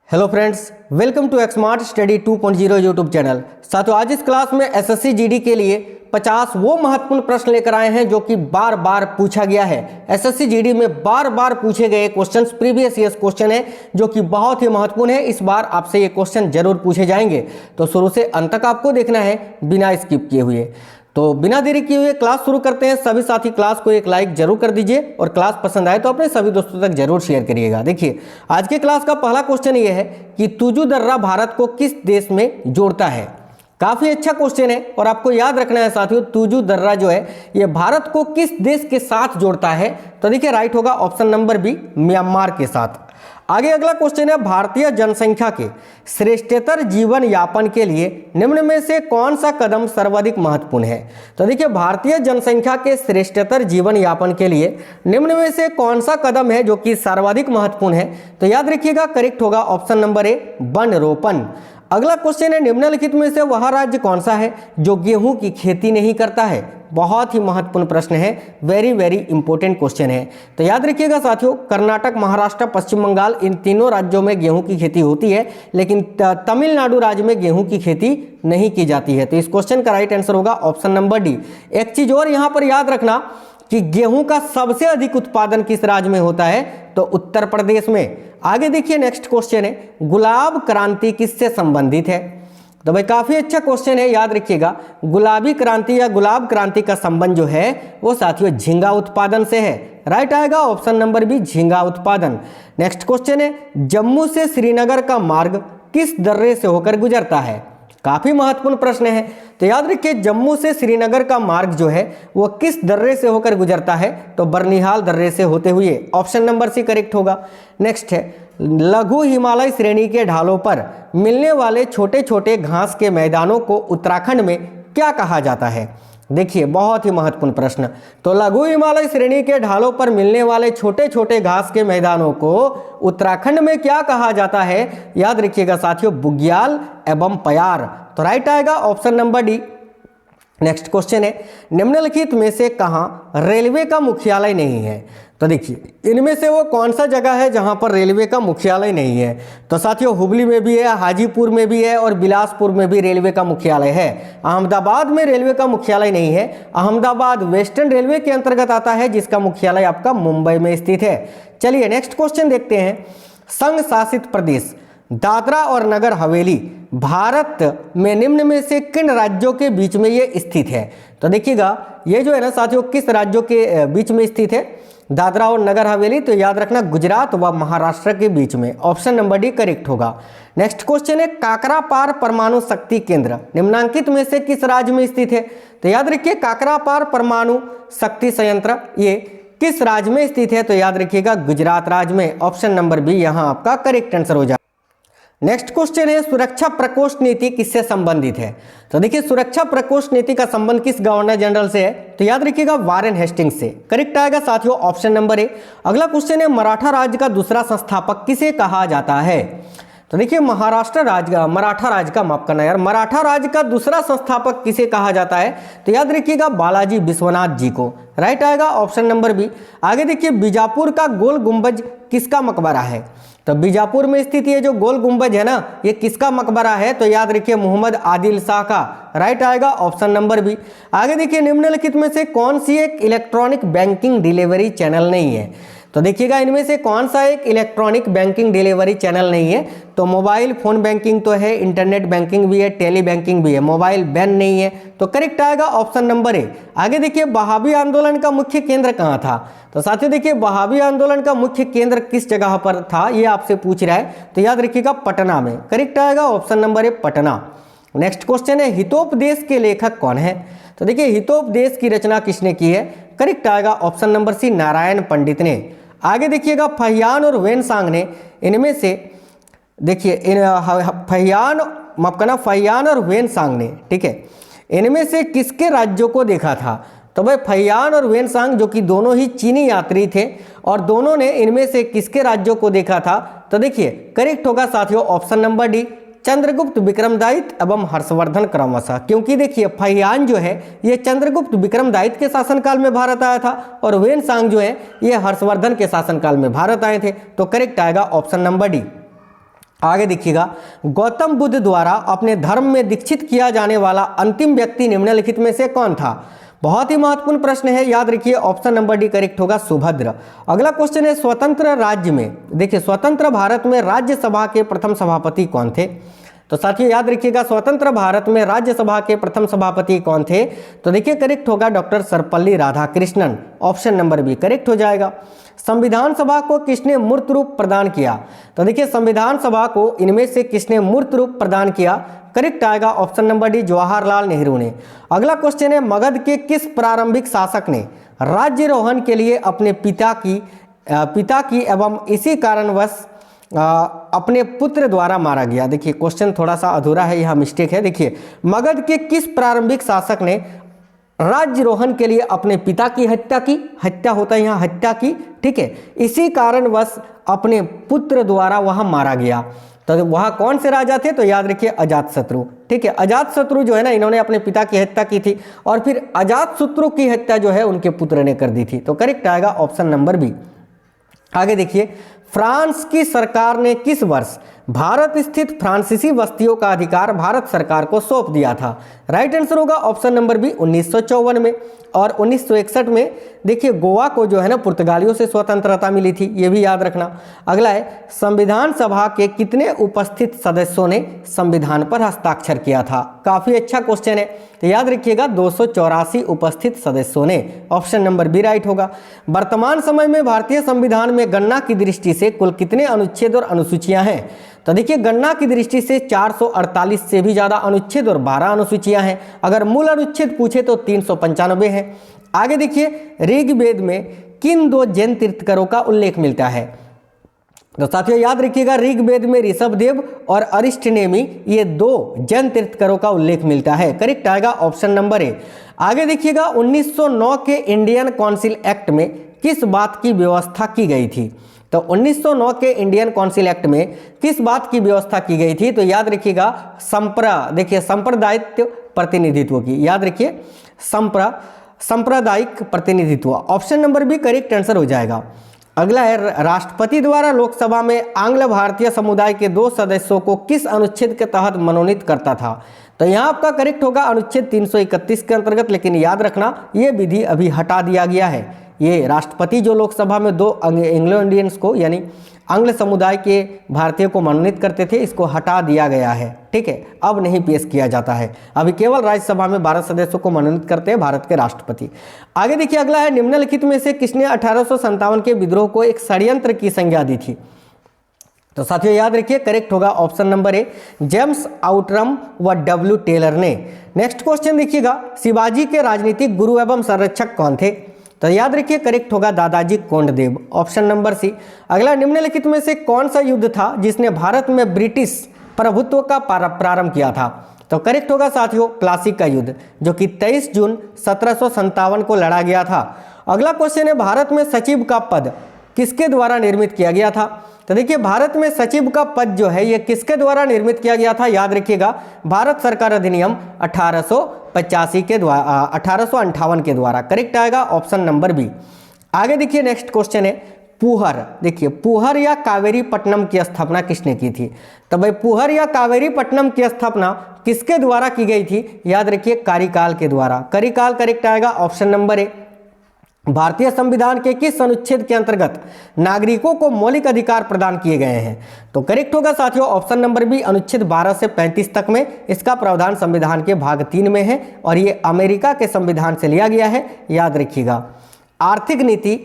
Hello friends, welcome to Exmart study 2.0 YouTube channel. साथियों, आज इस क्लास में एसएससी जीडी के लिए 50 वो महत्वपूर्ण प्रश्न लेकर आए हैं जो कि बार बार पूछा गया है। एसएससी जीडी में बार बार पूछे गए क्वेश्चंस प्रीवियस ईयर्स क्वेश्चन है जो कि बहुत ही महत्वपूर्ण है। इस बार आपसे ये क्वेश्चन जरूर पूछे जाएंगे, तो शुरू से अंत तक आपको देखना है बिना स्किप किए हुए। तो बिना देरी किए हुए क्लास शुरू करते हैं। सभी साथी क्लास को एक लाइक जरूर कर दीजिए और क्लास पसंद आए तो अपने सभी दोस्तों तक जरूर शेयर करिएगा। देखिए, आज के क्लास का पहला क्वेश्चन ये है कि तुजू दर्रा भारत को किस देश में जोड़ता है। काफी अच्छा क्वेश्चन है और आपको याद रखना है साथियों, तुजू दर्रा जो है ये भारत को किस देश के साथ जोड़ता है। तो देखिए, राइट होगा ऑप्शन नंबर बी, म्यांमार के साथ। आगे अगला क्वेश्चन है, भारतीय जनसंख्या के श्रेष्ठतर जीवन यापन के लिए निम्न में से कौन सा कदम सर्वाधिक महत्वपूर्ण है। तो देखिए, भारतीय जनसंख्या के श्रेष्ठतर जीवन यापन के लिए निम्न में से कौन सा कदम है जो कि सर्वाधिक महत्वपूर्ण है। तो याद रखिएगा, करेक्ट होगा ऑप्शन नंबर ए, वन रोपण। अगला क्वेश्चन है, निम्नलिखित में से वह राज्य कौन सा है जो गेहूं की खेती नहीं करता है। बहुत ही महत्वपूर्ण प्रश्न है, वेरी वेरी इंपॉर्टेंट क्वेश्चन है। तो याद रखिएगा साथियों, कर्नाटक, महाराष्ट्र, पश्चिम बंगाल, इन तीनों राज्यों में गेहूं की खेती होती है, लेकिन तमिलनाडु राज्य में गेहूं की खेती नहीं की जाती है। तो इस क्वेश्चन का राइट आंसर होगा ऑप्शन नंबर डी। एक चीज और यहां पर याद रखना कि गेहूं का सबसे अधिक उत्पादन किस राज्य में होता है, तो उत्तर प्रदेश में। आगे देखिए, नेक्स्ट क्वेश्चन है, गुलाब क्रांति किससे संबंधित है। तो भाई काफी अच्छा क्वेश्चन है, याद रखिएगा, गुलाबी क्रांति या गुलाब क्रांति का संबंध जो है वो साथियों झींगा उत्पादन से है। राइट आएगा ऑप्शन नंबर बी, झींगा उत्पादन। नेक्स्ट क्वेश्चन है, जम्मू से श्रीनगर का मार्ग किस दर्रे से होकर गुजरता है। काफी महत्वपूर्ण प्रश्न है। तो याद रखिए, जम्मू से श्रीनगर का मार्ग जो है वो किस दर्रे से होकर गुजरता है, तो बर्निहाल दर्रे से होते हुए। ऑप्शन नंबर सी करेक्ट होगा। नेक्स्ट है, लघु हिमालय श्रेणी के ढालों पर मिलने वाले छोटे छोटे घास के मैदानों को उत्तराखंड में क्या कहा जाता है। देखिए, बहुत ही महत्वपूर्ण प्रश्न। तो लघु हिमालय श्रेणी के ढालों पर मिलने वाले छोटे छोटे घास के मैदानों को उत्तराखंड में क्या कहा जाता है। याद रखिएगा साथियों, बुग्याल एवं पयार। तो राइट आएगा option number D. Next question है, निम्नलिखित में से कहाँ रेलवे का मुख्यालय नहीं है। तो देखिए, इनमें से वो कौन सा जगह है जहां पर रेलवे का मुख्यालय नहीं है। तो साथियों, हुबली में भी है, हाजीपुर में भी है और बिलासपुर में भी रेलवे का मुख्यालय है। अहमदाबाद में रेलवे का मुख्यालय नहीं है। अहमदाबाद वेस्टर्न रेलवे के अंतर्गत आता है, जिसका मुख्यालय आपका मुंबई में स्थित है। चलिए नेक्स्ट क्वेश्चन देखते हैं, संघ शासित प्रदेश दादरा और नगर हवेली भारत में निम्न में से किन राज्यों के बीच में ये स्थित है। तो देखिएगा, ये जो है ना साथियों, किस राज्यों के बीच में स्थित है, दादरा और नगर हवेली। तो याद रखना, गुजरात व महाराष्ट्र के बीच में। ऑप्शन नंबर डी करेक्ट होगा। नेक्स्ट क्वेश्चन है, काकरापार परमाणु शक्ति केंद्र निम्नांकित में से किस राज्य में स्थित है। तो याद रखिए, काकरापार परमाणु शक्ति संयंत्र ये किस राज्य में स्थित है। तो याद रखिएगा, गुजरात राज्य में। ऑप्शन नंबर बी यहाँ आपका करेक्ट आंसर हो जाए। नेक्स्ट क्वेश्चन है, सुरक्षा प्रकोष्ठ नीति किससे संबंधित है। तो देखिए, सुरक्षा प्रकोष्ठ नीति का संबंध किस गवर्नर जनरल से है। तो याद रखिएगा, वारेन हेस्टिंग्स से। करेक्ट आएगा साथियों ऑप्शन नंबर ए। अगला क्वेश्चन है, मराठा राज्य का दूसरा संस्थापक किसे कहा जाता है। तो देखिए, मराठा राज्य का दूसरा संस्थापक किसे कहा जाता है। तो याद रखिएगा, बालाजी विश्वनाथ जी को। राइट आएगा ऑप्शन नंबर बी। आगे देखिए, बीजापुर का गोल गुंबज किसका मकबरा है। तो बीजापुर में स्थित ये जो गोल गुंबज है ना, ये किसका मकबरा है। तो याद रखिए, मोहम्मद आदिल शाह का। राइट आएगा ऑप्शन नंबर बी। आगे देखिए, निम्नलिखित में से कौन सी एक इलेक्ट्रॉनिक बैंकिंग डिलीवरी चैनल नहीं है। तो देखिएगा, इनमें से कौन सा एक इलेक्ट्रॉनिक बैंकिंग डिलीवरी चैनल नहीं है। तो मोबाइल फोन बैंकिंग तो है, इंटरनेट बैंकिंग भी है, टेली बैंकिंग भी है, मोबाइल बैन नहीं है। तो करेक्ट आएगा ऑप्शन नंबर ए। आगे देखिए, वहाबी आंदोलन का मुख्य केंद्र कहाँ था। तो साथियों देखिए, वहाबी आंदोलन का मुख्य केंद्र किस जगह पर था, ये आपसे पूछ रहा है। तो याद रखिएगा, पटना में। करेक्ट आएगा ऑप्शन नंबर ए, पटना। नेक्स्ट क्वेश्चन है, हितोपदेश के लेखक कौन है। तो देखिए, हितोपदेश की रचना किसने की है। करेक्ट आएगा ऑप्शन नंबर सी, नारायण पंडित ने। आगे देखिएगा, फहियान और वेनसांग ने इनमें से देखिए फहियान और वेनसांग ने, ठीक है, इनमें से किसके राज्यों को देखा था। तो भाई फहियान और वेनसांग जो कि दोनों ही चीनी यात्री थे और दोनों ने इनमें से किसके राज्यों को देखा था। तो देखिए, करेक्ट होगा साथियों ऑप्शन नंबर डी, चंद्रगुप्त विक्रमदायित्य एवं हर्षवर्धन क्रमशः। क्योंकि देखिए, फहियान जो है ये चंद्रगुप्त विक्रमदायित्य के शासनकाल में भारत आया था और वेनसांग जो है ये हर्षवर्धन के शासनकाल में भारत आए थे। तो करेक्ट आएगा ऑप्शन नंबर डी। आगे देखिएगा, गौतम बुद्ध द्वारा अपने धर्म में दीक्षित किया जाने वाला अंतिम व्यक्ति निम्नलिखित में से कौन था? बहुत ही महत्वपूर्ण प्रश्न है, याद रखिए ऑप्शन नंबर डी करेक्ट होगा, सुभद्र। अगला क्वेश्चन है, स्वतंत्र राज्य में, देखिए स्वतंत्र भारत में राज्यसभा के प्रथम सभापति कौन थे? तो साथियों याद रखिएगा, स्वतंत्र भारत में राज्यसभा के प्रथम सभापति कौन थे? तो देखिए करेक्ट होगा doctor Sarvepalli Radhakrishnan, option number B correct हो जाएगा। संविधान सभा को किसने मूर्त रूप प्रदान किया? तो देखिए संविधान सभा को इनमें से किसने मूर्त रूप प्रदान किया? करेक्ट आएगा option number D, Jawaharlal Nehru ने। अगला क्वेश्चन है, मगध के किस प्रारंभिक शासक ने राज्यरोहण के लिए अपने पिता की एवं इसी कारणवश अपने पुत्र द्वारा मारा गया? देखिए क्वेश्चन थोड़ा सा अधूरा है, यह मिस्टेक है। देखिए मगध के किस प्रारंभिक शासक ने राज्यरोहण के लिए अपने पिता की हत्या की, हत्या होता है यहाँ हत्या की, ठीक है, इसी कारणवश अपने पुत्र द्वारा वह मारा गया? तो वह कौन से राजा थे? तो याद रखिए अजातशत्रु, ठीक है। अजातशत्रु जो है ना, इन्होंने अपने पिता की हत्या की थी और फिर अजातशत्रु की हत्या जो है उनके पुत्र ने कर दी थी। तो करेक्ट आएगा ऑप्शन नंबर बी। आगे देखिए, फ्रांस की सरकार ने किस वर्ष भारत स्थित फ्रांसीसी बस्तियों का अधिकार भारत सरकार को सौंप दिया था? राइट आंसर होगा ऑप्शन नंबर बी 1954 में। और 1961 में देखिए गोवा को जो है ना पुर्तगालियों से स्वतंत्रता मिली थी, ये भी याद रखना। अगला है, संविधान सभा के कितने उपस्थित सदस्यों ने संविधान पर हस्ताक्षर किया था? काफी अच्छा क्वेश्चन है, तो याद रखिएगा 284 उपस्थित सदस्यों ने, ऑप्शन नंबर बी राइट होगा। वर्तमान समय में भारतीय संविधान में गणना की दृष्टि से कुल कितने अनुच्छेद और अनुसूचियां हैं? तो देखिए गणना की दृष्टि से 448 से भी ज्यादा अनुच्छेद और 12 अनुसूचियां हैं। अगर मूल अनुच्छेद पूछे तो 395 हैं। आगे देखिए, ऋग्वेद में किन दो जैन तीर्थंकरों का उल्लेख मिलता है? तो साथियों याद रखिएगा, ऋग्वेद में ऋषभदेव और अरिष्टनेमी, ये दो जैन तीर्थंकरों का उल्लेख मिलता है। करेक्ट आएगा ऑप्शन नंबर ए। आगे देखिएगा, 1909 के इंडियन काउंसिल एक्ट में किस बात की व्यवस्था की गई थी? तो 1909 के इंडियन काउंसिल एक्ट में किस बात की व्यवस्था की गई थी? तो याद रखिएगा देखिए सांप्रदायिक प्रतिनिधित्व की, याद रखिए सांप्रदायिक प्रतिनिधित्व, option number B correct answer हो जाएगा। अगला है, राष्ट्रपति द्वारा लोकसभा में आंग्ल भारतीय समुदाय के 2 सदस्यों को किस अनुच्छेद के तहत मनोनीत करता था? तो यहाँ आपका करेक्ट होगा अनुच्छेद 331 के अंतर्गत, लेकिन याद रखना ये विधि अभी हटा दिया गया है। ये राष्ट्रपति जो लोकसभा में 2 एंग्लो इंडियंस को यानी आंग्ल समुदाय के भारतीय को मनोनीत करते थे, इसको हटा दिया गया है, ठीक है, अब नहीं पेश किया जाता है। अभी केवल राज्यसभा में 12 सदस्यों को मनोनीत करते हैं भारत के राष्ट्रपति। आगे देखिए, अगला है, निम्नलिखित में से किसने 1857 के विद्रोह को एक षड्यंत्र की संज्ञा दी थी? तो साथियों याद रखिए करेक्ट होगा ऑप्शन नंबर ए, जेम्स आउटरम व डब्ल्यू टेलर ने। नेक्स्ट क्वेश्चन देखिएगा, शिवाजी के राजनीतिक गुरु एवं संरक्षक कौन थे? तो याद रखिए करेक्ट होगा दादाजी कोंडदेव, ऑप्शन नंबर सी। अगला, निम्नलिखित में से कौन सा युद्ध था जिसने भारत में ब्रिटिश प्रभुत्व का प्रारंभ किया था? तो करेक्ट होगा साथियों प्लासी का युद्ध, जो कि 23 जून 1757 को लड़ा गया था। अगला क्वेश्चन है, भारत में सचिव का पद किसके द्वारा निर्मित किया गया था? तो देखिए भारत में सचिव का पद जो है ये किसके द्वारा निर्मित किया गया था? याद रखिएगा भारत सरकार अधिनियम 1885 के द्वारा 1858 के द्वारा। करेक्ट आएगा ऑप्शन नंबर बी। आगे देखिए नेक्स्ट क्वेश्चन है, पुहर, देखिए पुहर या कावेरी पट्टनम की स्थापना किसने की थी? तो भाई पुहर या कावेरी पट्टनम की स्थापना किसके द्वारा की गई थी? याद रखिए करिकाल के द्वारा। करिकाल करेक्ट आएगा ऑप्शन नंबर ए। भारतीय संविधान के किस अनुच्छेद के अंतर्गत नागरिकों को मौलिक अधिकार प्रदान किए गए हैं? तो करेक्ट होगा साथियों ऑप्शन नंबर बी, अनुच्छेद 12 से 35 तक में इसका प्रावधान संविधान के भाग 3 में है और ये अमेरिका के संविधान से लिया गया है, याद रखिएगा। आर्थिक नीति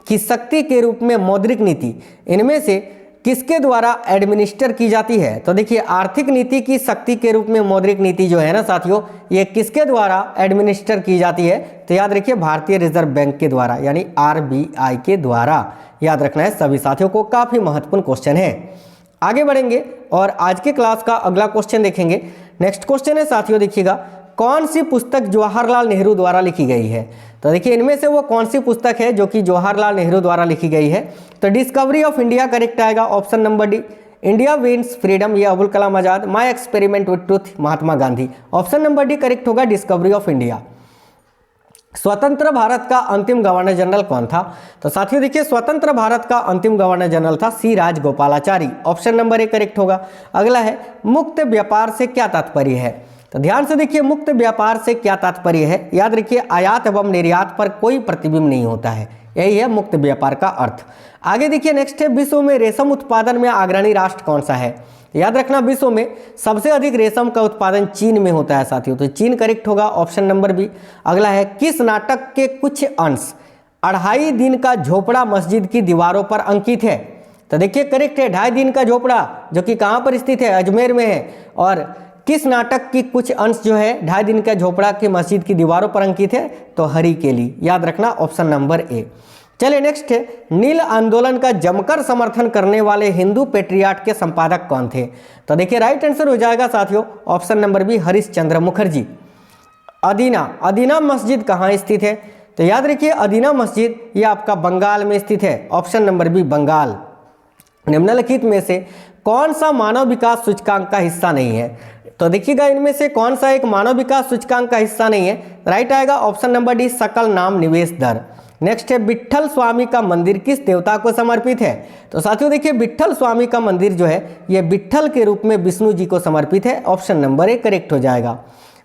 की शक्ति के रूप में मौद्रिक नीति, इनमें से किसके द्वारा एडमिनिस्टर की जाती है? तो देखिए आर्थिक नीति की शक्ति के रूप में मौद्रिक नीति जो है ना साथियों, ये किसके द्वारा एडमिनिस्टर की जाती है? तो याद रखिए भारतीय रिजर्व बैंक के द्वारा यानी RBI के द्वारा। याद रखना है सभी साथियों को, काफी महत्वपूर्ण क्वेश्चन है। आगे बढ़ेंगे और आज के क्लास का अगला क्वेश्चन देखेंगे। नेक्स्ट क्वेश्चन है साथियों, देखिएगा कौन सी पुस्तक जवाहरलाल नेहरू द्वारा लिखी गई है? तो देखिए इनमें से वो कौन सी पुस्तक है जो कि जवाहरलाल नेहरू द्वारा लिखी गई है? तो डिस्कवरी ऑफ इंडिया करेक्ट आएगा option number D. India wins freedom, ये Abul Kalam Azad. My experiment with truth, Mahatma Gandhi. Option number D correct होगा डिस्कवरी ऑफ इंडिया। स्वतंत्र भारत का अंतिम गवर्नर जनरल कौन था? तो साथियों देखिए, स्वतंत्र भारत का अंतिम गवर्नर जनरल था C Rajagopalachari. Option number A correct होगा। अगला है, मुक्त व्यापार से क्या तात्पर्य है? तो ध्यान से देखिए, मुक्त व्यापार से क्या तात्पर्य है? याद रखिए, आयात एवं निर्यात पर कोई प्रतिबिंब नहीं होता है, यही है मुक्त व्यापार का अर्थ। आगे देखिए, नेक्स्ट है, विश्व में रेशम उत्पादन में अग्रणी राष्ट्र कौन सा है? याद रखना, विश्व में सबसे अधिक रेशम का उत्पादन चीन में होता है साथियों, तो चीन करेक्ट होगा। Option number B. अगला है, किस नाटक के कुछ अंश 2.5 दिन का झोपड़ा मस्जिद की दीवारों पर अंकित है? तो देखिए करेक्ट है, 2.5 दिन का झोपड़ा, जो कि कहाँ पर स्थित है? अजमेर में है। और किस नाटक की कुछ अंश जो है 2.5 दिन का झोपड़ा की मस्जिद की दीवारों पर अंकित है? तो हरी केली। याद रखना, ऑप्शन नंबर ए। चलिए नेक्स्ट है, नील आंदोलन का जमकर समर्थन करने वाले हिंदू पेट्रियाट के संपादक कौन थे? तो देखिए राइट आंसर हो जाएगा साथियों, option number B, Harish Chandra Mukherjee. अदीना मस्जिद कहाँ स्थित है? तो याद रखिए, अदीना मस्जिद ये आपका बंगाल में स्थित है। Option number B, Bengal. निम्नलिखित में से कौन सा मानव विकास सूचकांक का हिस्सा नहीं है? तो देखिएगा, इनमें से कौन सा एक मानव विकास सूचकांक का हिस्सा नहीं है? राइट आएगा ऑप्शन नंबर डी, सकल नाम निवेश दर। नेक्स्ट है, विट्ठल स्वामी का मंदिर किस देवता को समर्पित है? तो साथियों देखिए, विट्ठल स्वामी का मंदिर जो है ये विट्ठल के रूप में विष्णु जी को समर्पित है। ऑप्शन नंबर ए करेक्ट हो जाएगा।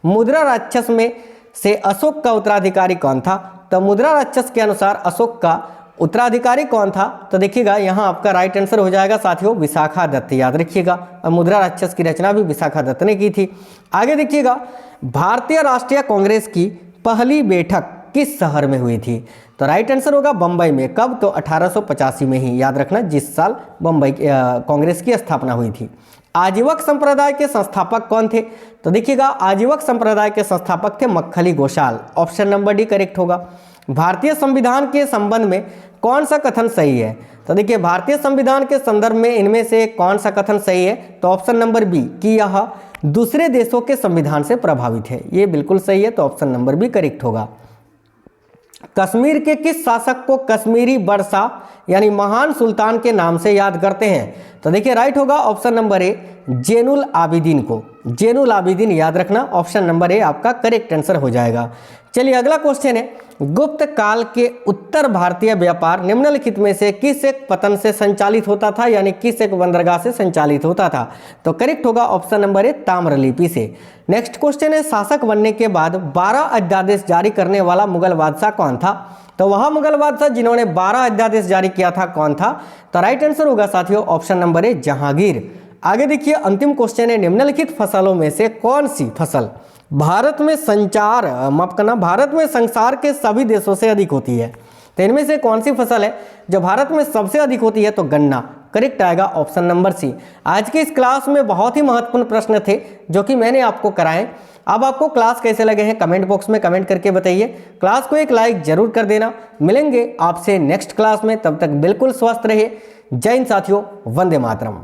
मुद्रा राक्षस में से अशोक का उत्तराधिकारी कौन था? तो मुद्रा राक्षस के अनुसार अशोक का उत्तराधिकारी कौन था? तो देखिएगा, यहाँ आपका राइट आंसर हो जाएगा साथियों, विशाखा दत्त। याद रखिएगा, और मुद्रा राक्षस की रचना भी विशाखा दत्त ने की थी। आगे देखिएगा, भारतीय राष्ट्रीय कांग्रेस की पहली बैठक किस शहर में हुई थी? तो राइट आंसर होगा बम्बई में। कब? तो 1885 में ही। याद रखना, जिस साल बम्बई कांग्रेस की स्थापना हुई थी। आजीवक संप्रदाय के संस्थापक कौन थे? तो देखिएगा, आजीवक संप्रदाय के संस्थापक थे Makkhali Goshal. Option number D correct होगा। भारतीय संविधान के संबंध में कौन सा कथन सही है? तो देखिए, भारतीय संविधान के संदर्भ में इनमें से कौन सा कथन सही है? तो ऑप्शन नंबर बी, कि यह दूसरे देशों के संविधान से प्रभावित है, ये बिल्कुल सही है। तो ऑप्शन नंबर बी करेक्ट होगा। कश्मीर के किस शासक को कश्मीरी बादशाह यानी महान सुल्तान के नाम से याद करते हैं? तो देखिए राइट होगा ऑप्शन नंबर ए, जैनुल आबिदीन को। जैनुल आबिदीन, याद रखना, ऑप्शन नंबर ए आपका करेक्ट आंसर हो जाएगा। चलिए अगला क्वेश्चन है, गुप्त काल के उत्तर भारतीय व्यापार निम्नलिखित में से किस एक पतन से संचालित होता था, यानी किस एक बंदरगाह से संचालित होता था? तो करेक्ट होगा ऑप्शन नंबर ए, ताम्रलिपि से। नेक्स्ट क्वेश्चन है, शासक बनने के बाद 12 अध्यादेश जारी करने वाला मुगल बादशाह कौन था? तो वह मुगल बादशाह जिन्होंने 12 अध्यादेश जारी किया था कौन था? तो राइट आंसर होगा साथियों ऑप्शन नंबर ए, जहांगीर। आगे देखिए, अंतिम क्वेश्चन है, निम्नलिखित फसलों में से कौन सी फसल भारत में भारत में संसार के सभी देशों से अधिक होती है? तो इनमें से कौन सी फसल है जो भारत में सबसे अधिक होती है? तो गन्ना। करेक्ट आएगा ऑप्शन नंबर सी। आज के इस क्लास में बहुत ही महत्वपूर्ण प्रश्न थे जो कि मैंने आपको कराए। अब आपको क्लास कैसे लगे हैं कमेंट बॉक्स में कमेंट करके बताइए। क्लास को एक लाइक जरूर कर देना। मिलेंगे आपसे नेक्स्ट क्लास में, तब तक बिल्कुल स्वस्थ रहिए। जय हिंद साथियों, वंदे मातरम।